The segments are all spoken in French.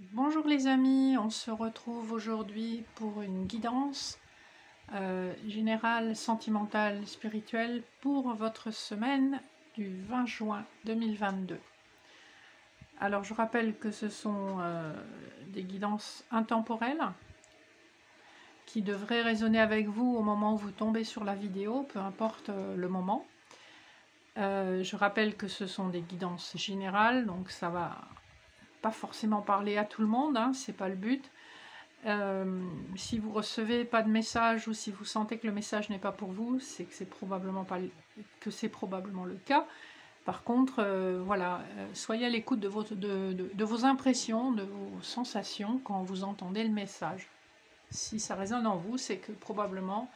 Bonjour les amis, on se retrouve aujourd'hui pour une guidance générale, sentimentale, spirituelle pour votre semaine du 20 juin 2022. Alors je rappelle que ce sont des guidances intemporelles qui devraient résonner avec vous au moment où vous tombez sur la vidéo, peu importe le moment. Je rappelle que ce sont des guidances générales, donc ça va pas forcément parler à tout le monde, hein, c'est pas le but. Si vous recevez pas de message ou si vous sentez que le message n'est pas pour vous, c'est que c'est probablement le cas. Par contre, voilà, soyez à l'écoute de vos impressions, de vos sensations quand vous entendez le message. Si ça résonne en vous, c'est que probablement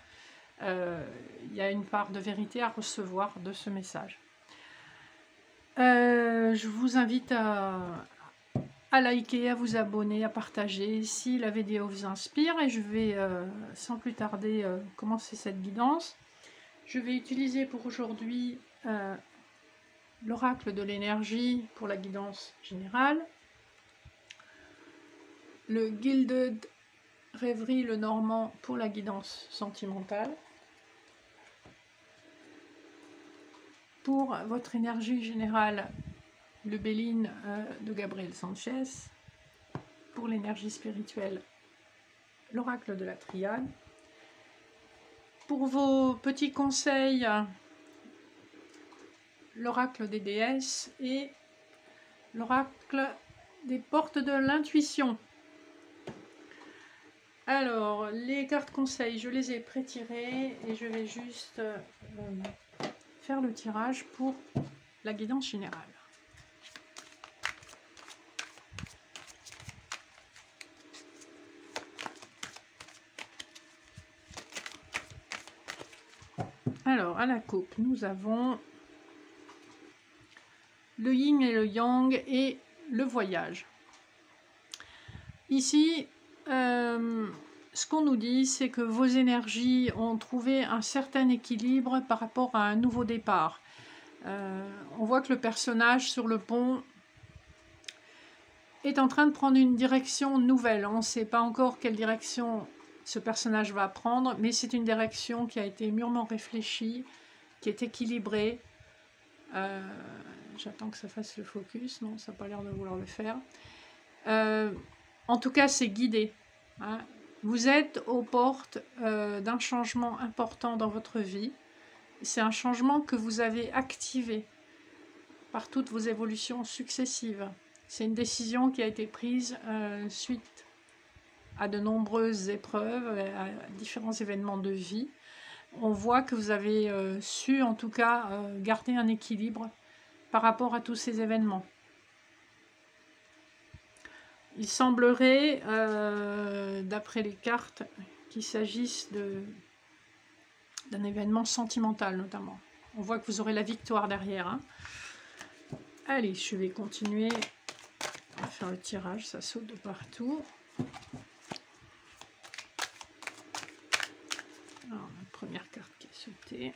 il y a une part de vérité à recevoir de ce message. Je vous invite à liker, à vous abonner, à partager si la vidéo vous inspire, et je vais sans plus tarder commencer cette guidance. Je vais utiliser pour aujourd'hui l'oracle de l'énergie pour la guidance générale, le Gilded Rêverie le Normand pour la guidance sentimentale. Pour votre énergie générale, le Béline de Gabriel Sanchez. Pour l'énergie spirituelle, l'oracle de la Triade. Pour vos petits conseils, l'oracle des déesses et l'oracle des portes de l'intuition. Alors, les cartes conseils, je les ai pré-tirées et je vais juste faire le tirage pour la guidance générale. Alors, à la coupe, nous avons le yin et le yang et le voyage. Ici, ce qu'on nous dit, c'est que vos énergies ont trouvé un certain équilibre par rapport à un nouveau départ. On voit que le personnage sur le pont est en train de prendre une direction nouvelle. On ne sait pas encore quelle direction ce personnage va prendre, mais c'est une direction qui a été mûrement réfléchie, qui est équilibrée. J'attends que ça fasse le focus. Non, ça n'a pas l'air de vouloir le faire. En tout cas, c'est guidé. Hein. Vous êtes aux portes d'un changement important dans votre vie. C'est un changement que vous avez activé par toutes vos évolutions successives. C'est une décision qui a été prise suite à de nombreuses épreuves, à différents événements de vie. On voit que vous avez su, en tout cas, garder un équilibre par rapport à tous ces événements. Il semblerait, d'après les cartes, qu'il s'agisse d'un événement sentimental notamment. On voit que vous aurez la victoire derrière. Hein. Allez, je vais continuer à faire le tirage, ça saute de partout. Alors, la première carte qui est sautée,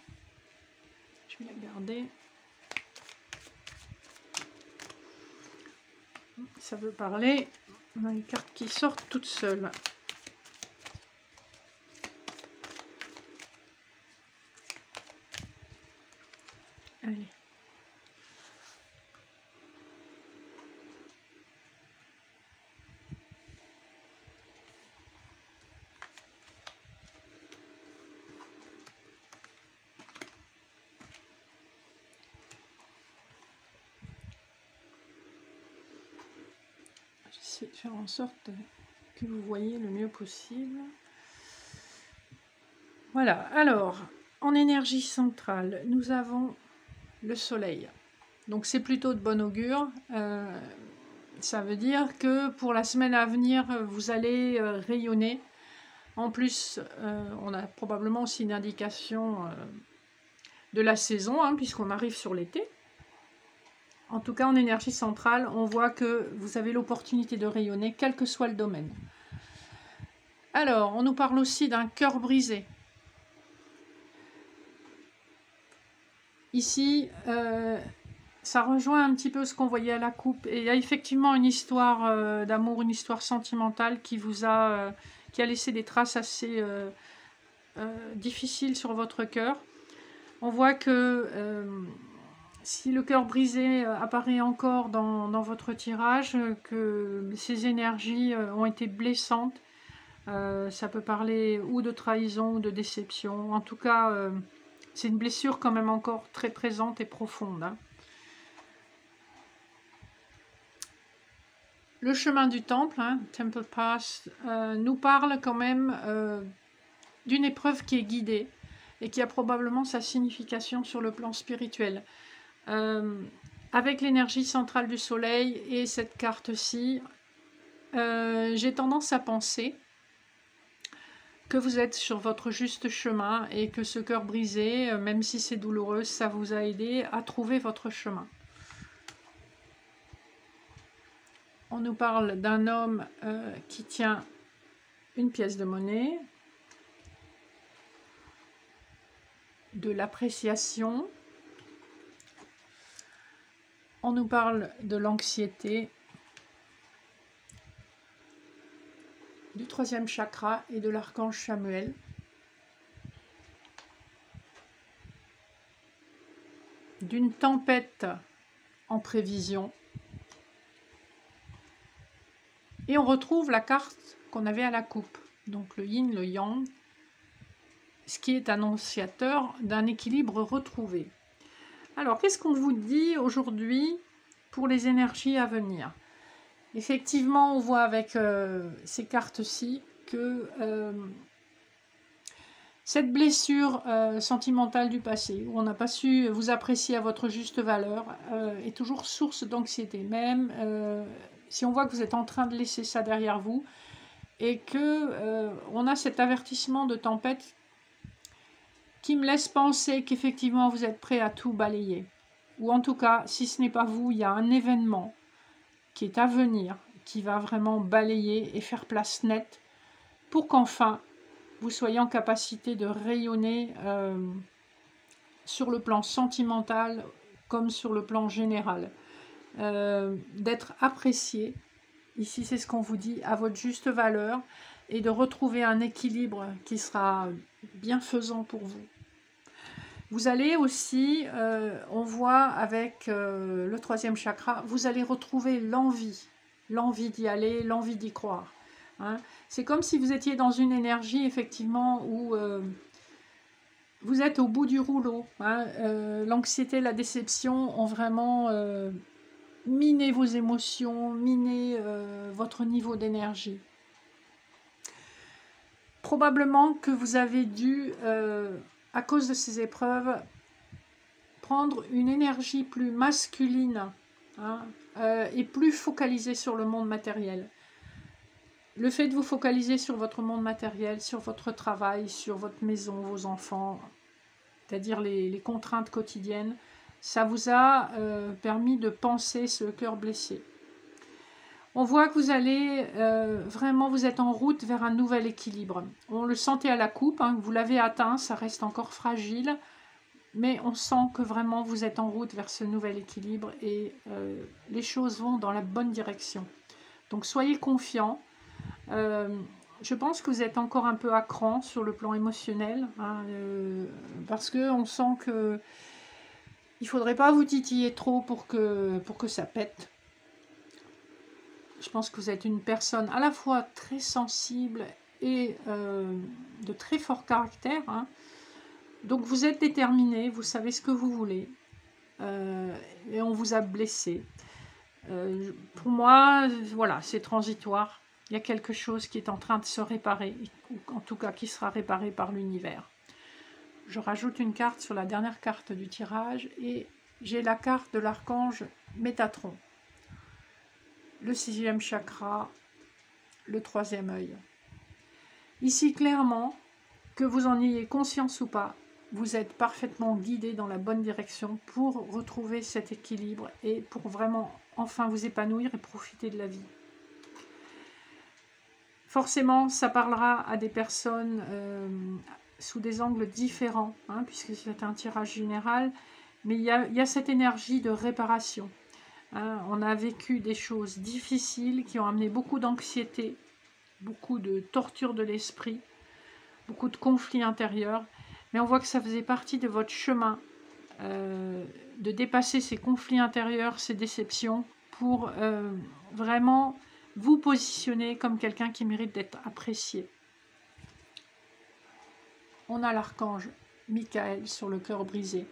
je vais la garder. Ça veut parler. On a les cartes qui sortent toutes seules. Allez. J'essaie de faire en sorte que vous voyez le mieux possible. Voilà, alors, en énergie centrale, nous avons le soleil. Donc c'est plutôt de bon augure. Ça veut dire que pour la semaine à venir, vous allez rayonner. En plus, on a probablement aussi une indication de la saison, hein, puisqu'on arrive sur l'été. En tout cas, en énergie centrale, on voit que vous avez l'opportunité de rayonner, quel que soit le domaine. Alors, on nous parle aussi d'un cœur brisé. Ici, Ça rejoint un petit peu ce qu'on voyait à la coupe. Et il y a effectivement une histoire d'amour, une histoire sentimentale qui qui a laissé des traces assez difficiles sur votre cœur. On voit que si le cœur brisé apparaît encore dans votre tirage, que ces énergies ont été blessantes, ça peut parler ou de trahison ou de déception. En tout cas, c'est une blessure quand même encore très présente et profonde. Hein. Le chemin du temple, hein, Temple Path, nous parle quand même d'une épreuve qui est guidée et qui a probablement sa signification sur le plan spirituel. Avec l'énergie centrale du soleil et cette carte-ci, j'ai tendance à penser que vous êtes sur votre juste chemin et que ce cœur brisé, même si c'est douloureux, ça vous a aidé à trouver votre chemin. On nous parle d'un homme qui tient une pièce de monnaie, de l'appréciation. On nous parle de l'anxiété, du 3e chakra et de l'archange Samuel. D'une tempête en prévision. Et on retrouve la carte qu'on avait à la coupe, donc le yin, le yang, ce qui est annonciateur d'un équilibre retrouvé. Alors, qu'est-ce qu'on vous dit aujourd'hui pour les énergies à venir? Effectivement, on voit avec ces cartes-ci que cette blessure sentimentale du passé, où on n'a pas su vous apprécier à votre juste valeur, est toujours source d'anxiété. Même si on voit que vous êtes en train de laisser ça derrière vous, et que on a cet avertissement de tempête qui me laisse penser qu'effectivement vous êtes prêt à tout balayer. Ou en tout cas, si ce n'est pas vous, il y a un événement qui est à venir, qui va vraiment balayer et faire place nette pour qu'enfin vous soyez en capacité de rayonner sur le plan sentimental comme sur le plan général. D'être apprécié, ici c'est ce qu'on vous dit, à votre juste valeur, et de retrouver un équilibre qui sera bienfaisant pour vous. Vous allez aussi, on voit avec le 3e chakra, vous allez retrouver l'envie d'y aller, l'envie d'y croire. Hein. C'est comme si vous étiez dans une énergie, effectivement, où vous êtes au bout du rouleau. Hein. L'anxiété, la déception ont vraiment miné vos émotions, miné votre niveau d'énergie. Probablement que vous avez dû, à cause de ces épreuves, prendre une énergie plus masculine, hein, et plus focalisée sur le monde matériel. Le fait de vous focaliser sur votre monde matériel, sur votre travail, sur votre maison, vos enfants, c'est-à-dire les contraintes quotidiennes, ça vous a permis de penser ce cœur blessé. On voit que vous allez vraiment, vous êtes en route vers un nouvel équilibre. On le sentait à la coupe, hein, vous l'avez atteint, ça reste encore fragile, mais on sent que vraiment vous êtes en route vers ce nouvel équilibre et les choses vont dans la bonne direction. Donc soyez confiants. Je pense que vous êtes encore un peu à cran sur le plan émotionnel, hein, parce qu'on sent que il ne faudrait pas vous titiller trop pour que ça pète. Je pense que vous êtes une personne à la fois très sensible et de très fort caractère. Hein. Donc vous êtes déterminé, vous savez ce que vous voulez. Et on vous a blessé. Pour moi, voilà, c'est transitoire. Il y a quelque chose qui est en train de se réparer, ou en tout cas qui sera réparé par l'univers. Je rajoute une carte sur la dernière carte du tirage et j'ai la carte de l'archange Métatron. Le 6e chakra, le 3e œil. Ici, clairement, que vous en ayez conscience ou pas, vous êtes parfaitement guidé dans la bonne direction pour retrouver cet équilibre et pour vraiment enfin vous épanouir et profiter de la vie. Forcément, ça parlera à des personnes sous des angles différents, hein, puisque c'est un tirage général, mais il y a cette énergie de réparation. Hein. On a vécu des choses difficiles qui ont amené beaucoup d'anxiété, beaucoup de torture de l'esprit, beaucoup de conflits intérieurs, mais on voit que ça faisait partie de votre chemin de dépasser ces conflits intérieurs, ces déceptions, pour vraiment vous positionner comme quelqu'un qui mérite d'être apprécié. On a l'archange Michael sur le cœur brisé.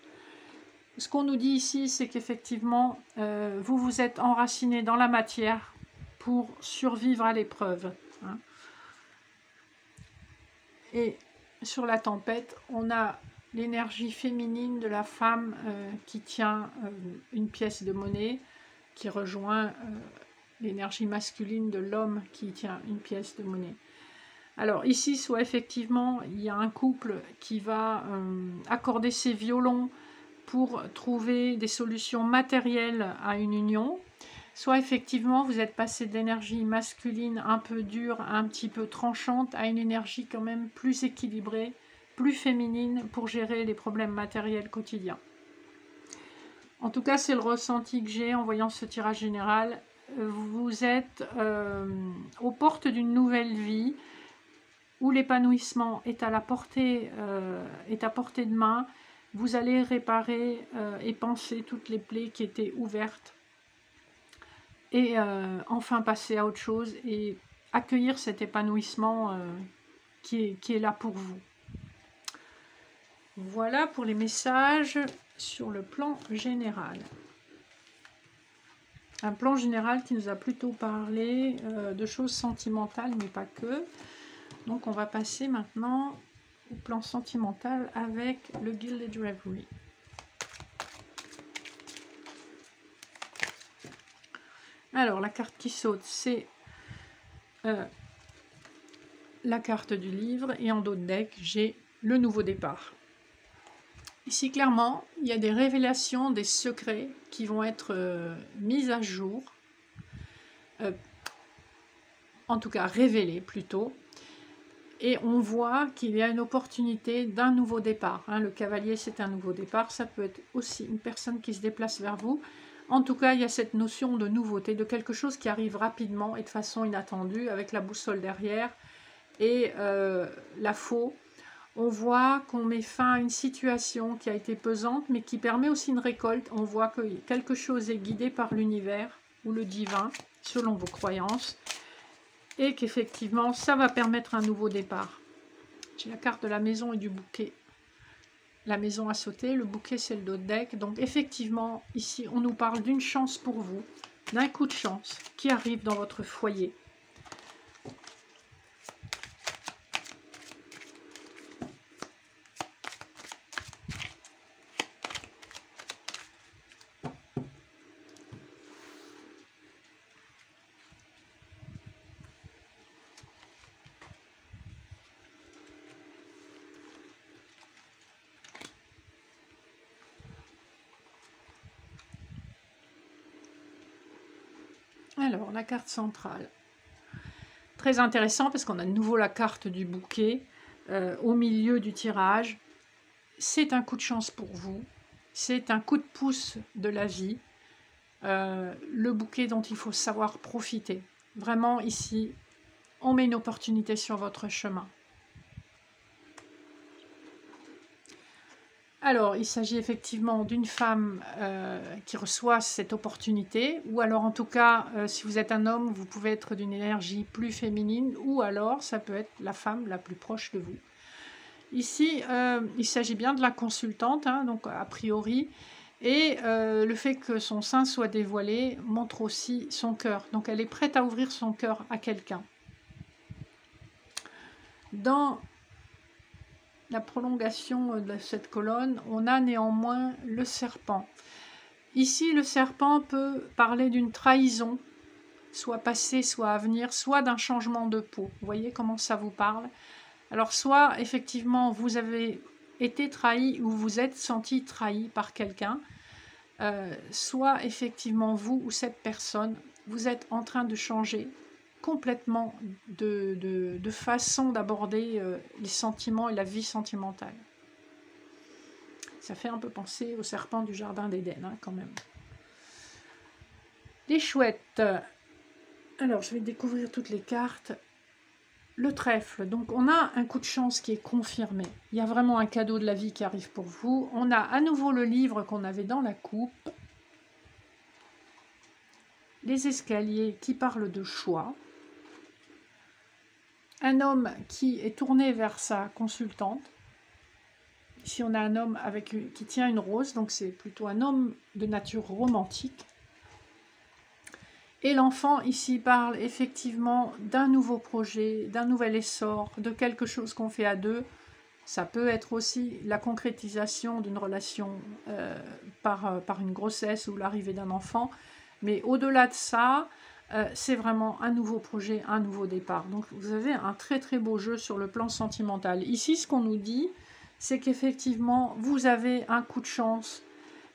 Ce qu'on nous dit ici, c'est qu'effectivement, vous vous êtes enraciné dans la matière pour survivre à l'épreuve. Hein. Et sur la tempête, on a l'énergie féminine de la femme qui tient une pièce de monnaie, qui rejoint l'énergie masculine de l'homme qui tient une pièce de monnaie. Alors ici, soit effectivement, il y a un couple qui va accorder ses violons pour trouver des solutions matérielles à une union, soit effectivement, vous êtes passé d'énergie masculine un peu dure, un petit peu tranchante, à une énergie quand même plus équilibrée, plus féminine pour gérer les problèmes matériels quotidiens. En tout cas, c'est le ressenti que j'ai en voyant ce tirage général. Vous êtes aux portes d'une nouvelle vie où l'épanouissement est à portée de main. Vous allez réparer et panser toutes les plaies qui étaient ouvertes et enfin passer à autre chose et accueillir cet épanouissement qui est là pour vous. Voilà pour les messages sur le plan général. Un plan général qui nous a plutôt parlé de choses sentimentales, mais pas que. Donc on va passer maintenant au plan sentimental avec le Gilded Reverie. Alors la carte qui saute, c'est la carte du livre, et en dos de deck, j'ai le nouveau départ. Ici, clairement, il y a des révélations, des secrets qui vont être mis à jour, en tout cas révélés plutôt, et on voit qu'il y a une opportunité d'un nouveau départ. Hein. Le cavalier, c'est un nouveau départ, ça peut être aussi une personne qui se déplace vers vous. En tout cas, il y a cette notion de nouveauté, de quelque chose qui arrive rapidement et de façon inattendue, avec la boussole derrière et la faux. On voit qu'on met fin à une situation qui a été pesante, mais qui permet aussi une récolte. On voit que quelque chose est guidé par l'univers ou le divin, selon vos croyances, et qu'effectivement, ça va permettre un nouveau départ. J'ai la carte de la maison et du bouquet. La maison a sauté, le bouquet, c'est le dos de deck. Donc effectivement, ici, on nous parle d'une chance pour vous, d'un coup de chance qui arrive dans votre foyer. Alors, la carte centrale. Très intéressant parce qu'on a de nouveau la carte du bouquet au milieu du tirage. C'est un coup de chance pour vous. C'est un coup de pouce de la vie. Le bouquet dont il faut savoir profiter. Vraiment, ici, on met une opportunité sur votre chemin. Alors, il s'agit effectivement d'une femme qui reçoit cette opportunité, ou alors en tout cas, si vous êtes un homme, vous pouvez être d'une énergie plus féminine, ou alors ça peut être la femme la plus proche de vous. Ici, il s'agit bien de la consultante, hein, donc a priori, et le fait que son sein soit dévoilé montre aussi son cœur. Donc elle est prête à ouvrir son cœur à quelqu'un. Dans la prolongation de cette colonne, on a néanmoins le serpent. Ici, le serpent peut parler d'une trahison, soit passée, soit à venir, soit d'un changement de peau. Vous voyez comment ça vous parle? Alors, soit effectivement, vous avez été trahi ou vous êtes senti trahi par quelqu'un, soit effectivement, vous ou cette personne, vous êtes en train de changer complètement de façon d'aborder les sentiments et la vie sentimentale. Ça fait un peu penser au serpent du jardin d'Éden, hein, quand même. Les chouettes. Alors, je vais découvrir toutes les cartes. Le trèfle. Donc, on a un coup de chance qui est confirmé. Il y a vraiment un cadeau de la vie qui arrive pour vous. On a à nouveau le livre qu'on avait dans la coupe. Les escaliers qui parlent de choix. Un homme qui est tourné vers sa consultante. Ici, on a un homme qui tient une rose, donc c'est plutôt un homme de nature romantique. Et l'enfant ici parle effectivement d'un nouveau projet, d'un nouvel essor, de quelque chose qu'on fait à deux. Ça peut être aussi la concrétisation d'une relation par une grossesse ou l'arrivée d'un enfant. Mais au-delà de ça, c'est vraiment un nouveau projet, un nouveau départ. Donc vous avez un très très beau jeu sur le plan sentimental. Ici, ce qu'on nous dit, c'est qu'effectivement, vous avez un coup de chance.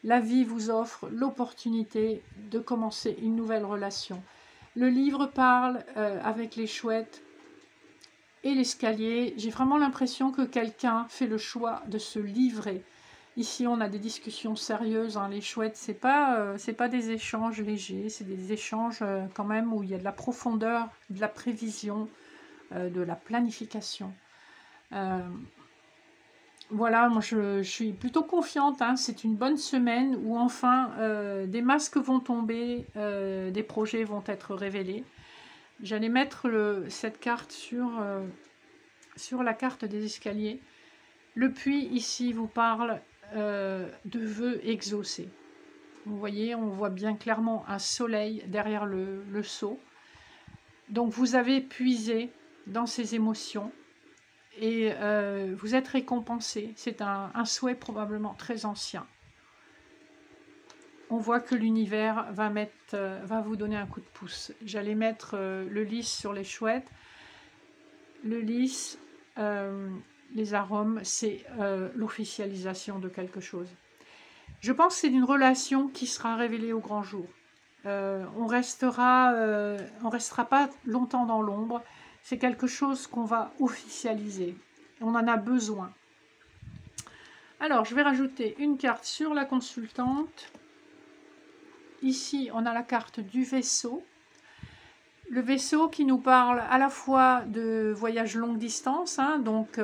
La vie vous offre l'opportunité de commencer une nouvelle relation. Le livre parle avec les chouettes et l'escalier. J'ai vraiment l'impression que quelqu'un fait le choix de se livrer. Ici, on a des discussions sérieuses. Hein. Les chouettes, c'est pas des échanges légers, c'est des échanges quand même où il y a de la profondeur, de la prévision, de la planification. Voilà, moi je suis plutôt confiante, hein. C'est une bonne semaine où enfin des masques vont tomber, des projets vont être révélés. J'allais mettre cette carte sur la carte des escaliers. Le puits ici vous parle de vœux exaucés. Vous voyez, on voit bien clairement un soleil derrière le seau. Donc vous avez puisé dans ces émotions. Et vous êtes récompensé. C'est un souhait probablement très ancien. On voit que l'univers va vous donner un coup de pouce. J'allais mettre le lys sur les chouettes. Le lys, les arômes, c'est l'officialisation de quelque chose. Je pense que c'est une relation qui sera révélée au grand jour. On restera pas longtemps dans l'ombre. C'est quelque chose qu'on va officialiser. On en a besoin. Alors, je vais rajouter une carte sur la consultante. Ici, on a la carte du vaisseau. Le vaisseau qui nous parle à la fois de voyage longue distance. Hein, donc,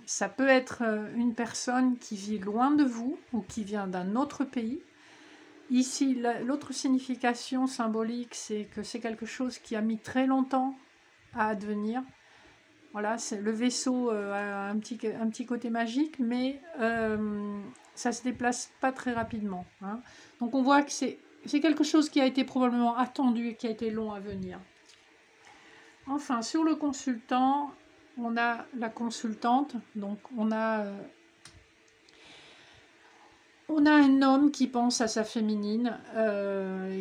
ça peut être une personne qui vit loin de vous ou qui vient d'un autre pays. Ici, l'autre signification symbolique, c'est que c'est quelque chose qui a mis très longtemps à advenir. Voilà, le vaisseau a un petit côté magique, mais ça ne se déplace pas très rapidement. Hein. Donc on voit que c'est quelque chose qui a été probablement attendu et qui a été long à venir. Enfin, sur le consultant, on a la consultante. Donc on a un homme qui pense à sa féminine,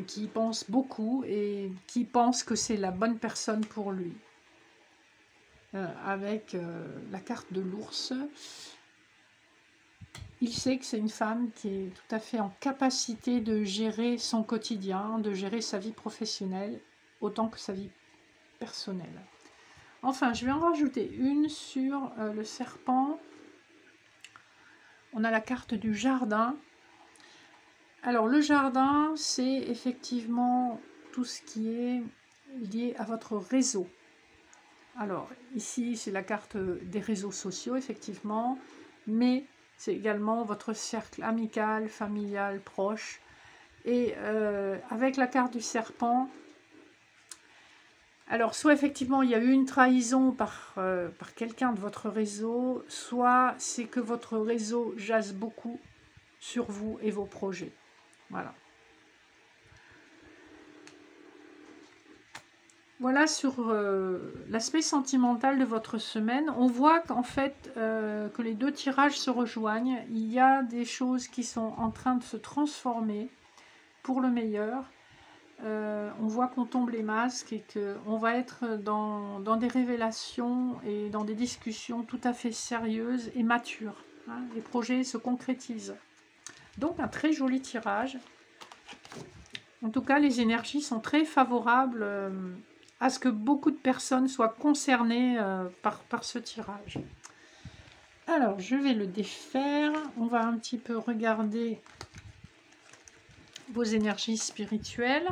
qui pense beaucoup et qui pense que c'est la bonne personne pour lui. Avec la carte de l'ours. Il sait que c'est une femme qui est tout à fait en capacité de gérer son quotidien, de gérer sa vie professionnelle, autant que sa vie personnelle. Enfin, je vais en rajouter une sur le serpent. On a la carte du jardin. Alors, le jardin, c'est effectivement tout ce qui est lié à votre réseau. Alors, ici, c'est la carte des réseaux sociaux, effectivement, mais c'est également votre cercle amical, familial, proche. Et avec la carte du serpent, alors, soit effectivement, il y a eu une trahison par quelqu'un de votre réseau, soit c'est que votre réseau jase beaucoup sur vous et vos projets. Voilà. Voilà sur l'aspect sentimental de votre semaine. On voit qu'en fait, que les deux tirages se rejoignent. Il y a des choses qui sont en train de se transformer pour le meilleur. On voit qu'on tombe les masques et qu'on va être dans des révélations et dans des discussions tout à fait sérieuses et matures. Hein. Les projets se concrétisent. Donc un très joli tirage. En tout cas, les énergies sont très favorables à ce que beaucoup de personnes soient concernées par ce tirage. Alors, je vais le défaire. On va un petit peu regarder vos énergies spirituelles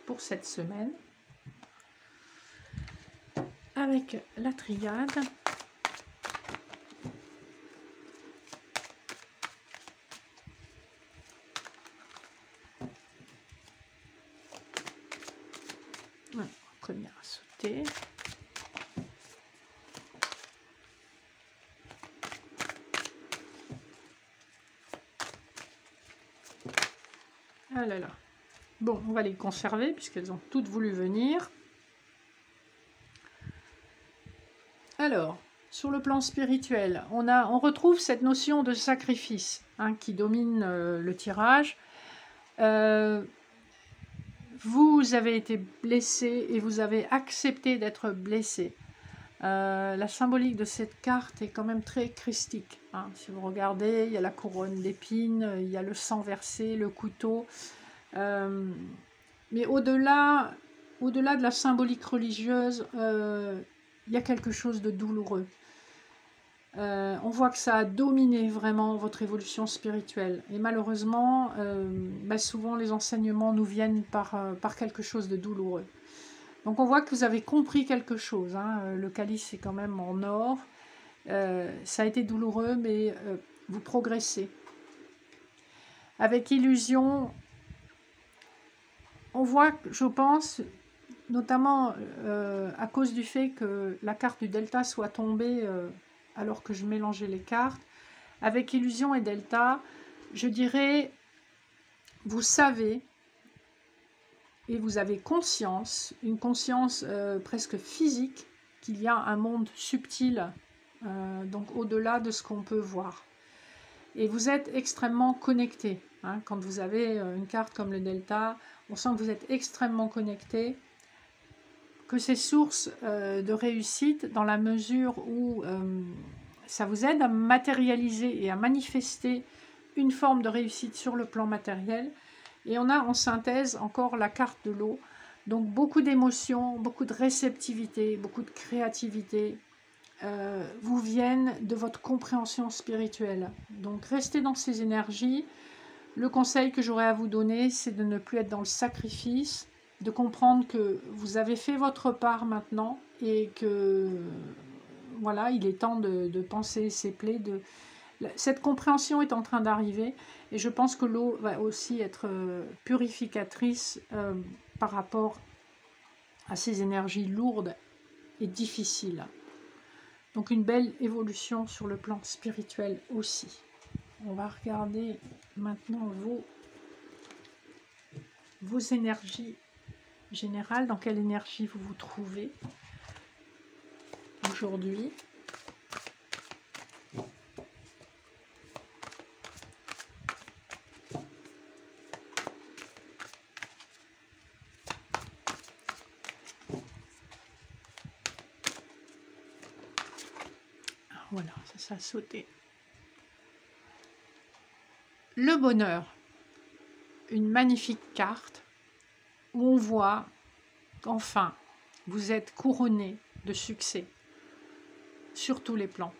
pour cette semaine avec la triade. Voilà, première à sauter. Ah là là. Bon, on va les conserver puisqu'elles ont toutes voulu venir. Alors, sur le plan spirituel, on retrouve cette notion de sacrifice hein, qui domine le tirage. Vous avez été blessé et vous avez accepté d'être blessé. La symbolique de cette carte est quand même très christique. Hein. Si vous regardez, il y a la couronne d'épines, il y a le sang versé, le couteau. Mais au-delà de la symbolique religieuse, il y a quelque chose de douloureux. On voit que ça a dominé vraiment votre évolution spirituelle. Et malheureusement, souvent les enseignements nous viennent par quelque chose de douloureux. Donc on voit que vous avez compris quelque chose. Hein. Le calice est quand même en or. Ça a été douloureux, mais vous progressez. Avec illusion, on voit, je pense, notamment à cause du fait que la carte du delta soit tombée alors que je mélangeais les cartes. Avec illusion et delta, je dirais, vous savez et vous avez conscience, une conscience presque physique, qu'il y a un monde subtil, donc au-delà de ce qu'on peut voir. Et vous êtes extrêmement connecté. Hein, quand vous avez une carte comme le delta, on sent que vous êtes extrêmement connecté, que c'est source de réussite dans la mesure où ça vous aide à matérialiser et à manifester une forme de réussite sur le plan matériel. Et on a en synthèse encore la carte de l'eau. Donc beaucoup d'émotions, beaucoup de réceptivité, beaucoup de créativité vous viennent de votre compréhension spirituelle. Donc restez dans ces énergies. Le conseil que j'aurais à vous donner, c'est de ne plus être dans le sacrifice, de comprendre que vous avez fait votre part maintenant et que voilà, il est temps de penser ses plaies. Cette compréhension est en train d'arriver et je pense que l'eau va aussi être purificatrice par rapport à ces énergies lourdes et difficiles. Donc une belle évolution sur le plan spirituel aussi. On va regarder maintenant vos énergies générales. Dans quelle énergie vous vous trouvez aujourd'hui? Voilà, ça a sauté. Le bonheur, une magnifique carte où on voit qu'enfin vous êtes couronné de succès sur tous les plans.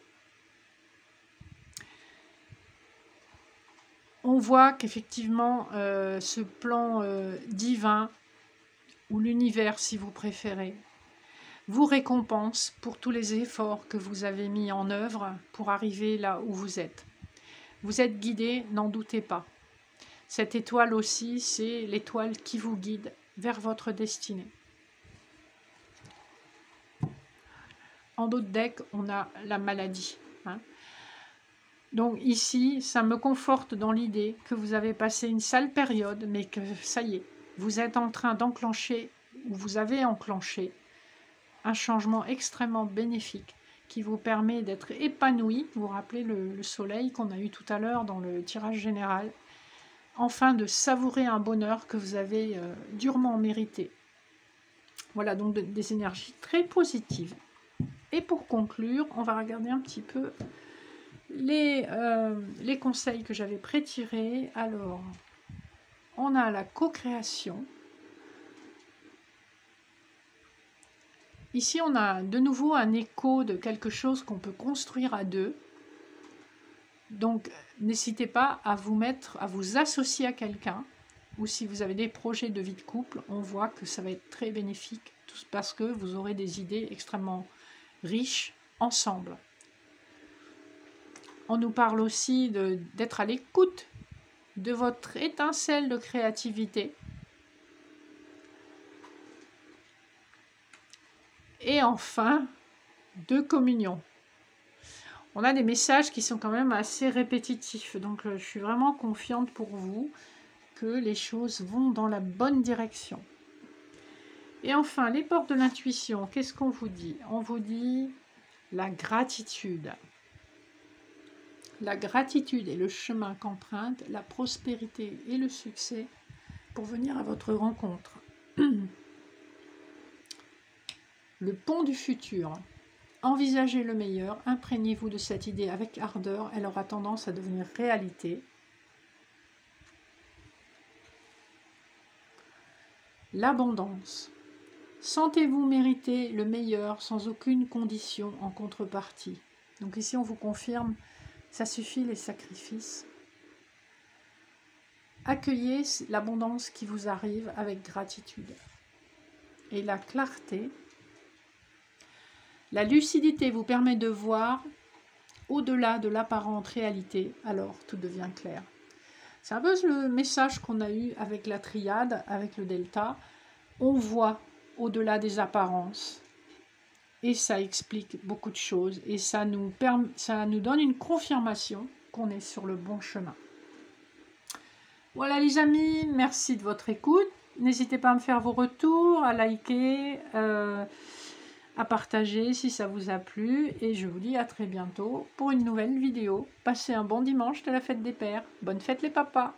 On voit qu'effectivement ce plan divin ou l'univers si vous préférez vous récompense pour tous les efforts que vous avez mis en œuvre pour arriver là où vous êtes. Vous êtes guidé, n'en doutez pas. Cette étoile aussi, c'est l'étoile qui vous guide vers votre destinée. En d'autres decks, on a la maladie. Hein. Donc ici, ça me conforte dans l'idée que vous avez passé une sale période, mais que ça y est, vous êtes en train d'enclencher, ou vous avez enclenché, un changement extrêmement bénéfique qui vous permet d'être épanoui. Vous vous rappelez le soleil qu'on a eu tout à l'heure dans le tirage général. Enfin, de savourer un bonheur que vous avez durement mérité. Voilà, donc des énergies très positives. Et pour conclure, on va regarder un petit peu les conseils que j'avais pré-tirés. Alors, on a la co-création. Ici, on a de nouveau un écho de quelque chose qu'on peut construire à deux. Donc, n'hésitez pas à vous associer à quelqu'un. Ou si vous avez des projets de vie de couple, on voit que ça va être très bénéfique parce que vous aurez des idées extrêmement riches ensemble. On nous parle aussi d'être à l'écoute de votre étincelle de créativité. Et enfin, de communion. On a des messages qui sont quand même assez répétitifs, donc je suis vraiment confiante pour vous que les choses vont dans la bonne direction. Et enfin, les portes de l'intuition, qu'est-ce qu'on vous dit? On vous dit la gratitude. La gratitude est le chemin qu'emprunte la prospérité et le succès pour venir à votre rencontre. Le pont du futur. Envisagez le meilleur, imprégnez-vous de cette idée avec ardeur, elle aura tendance à devenir réalité. L'abondance. Sentez-vous mériter le meilleur sans aucune condition en contrepartie. Donc ici on vous confirme, ça suffit les sacrifices. Accueillez l'abondance qui vous arrive avec gratitude. Et la clarté. La lucidité vous permet de voir au-delà de l'apparente réalité, alors tout devient clair. C'est un peu le message qu'on a eu avec la triade, avec le delta. On voit au-delà des apparences et ça explique beaucoup de choses et ça nous donne une confirmation qu'on est sur le bon chemin. Voilà les amis, merci de votre écoute. N'hésitez pas à me faire vos retours, à liker, à partager si ça vous a plu et je vous dis à très bientôt pour une nouvelle vidéo. Passez un bon dimanche de la fête des pères. Bonne fête les papas!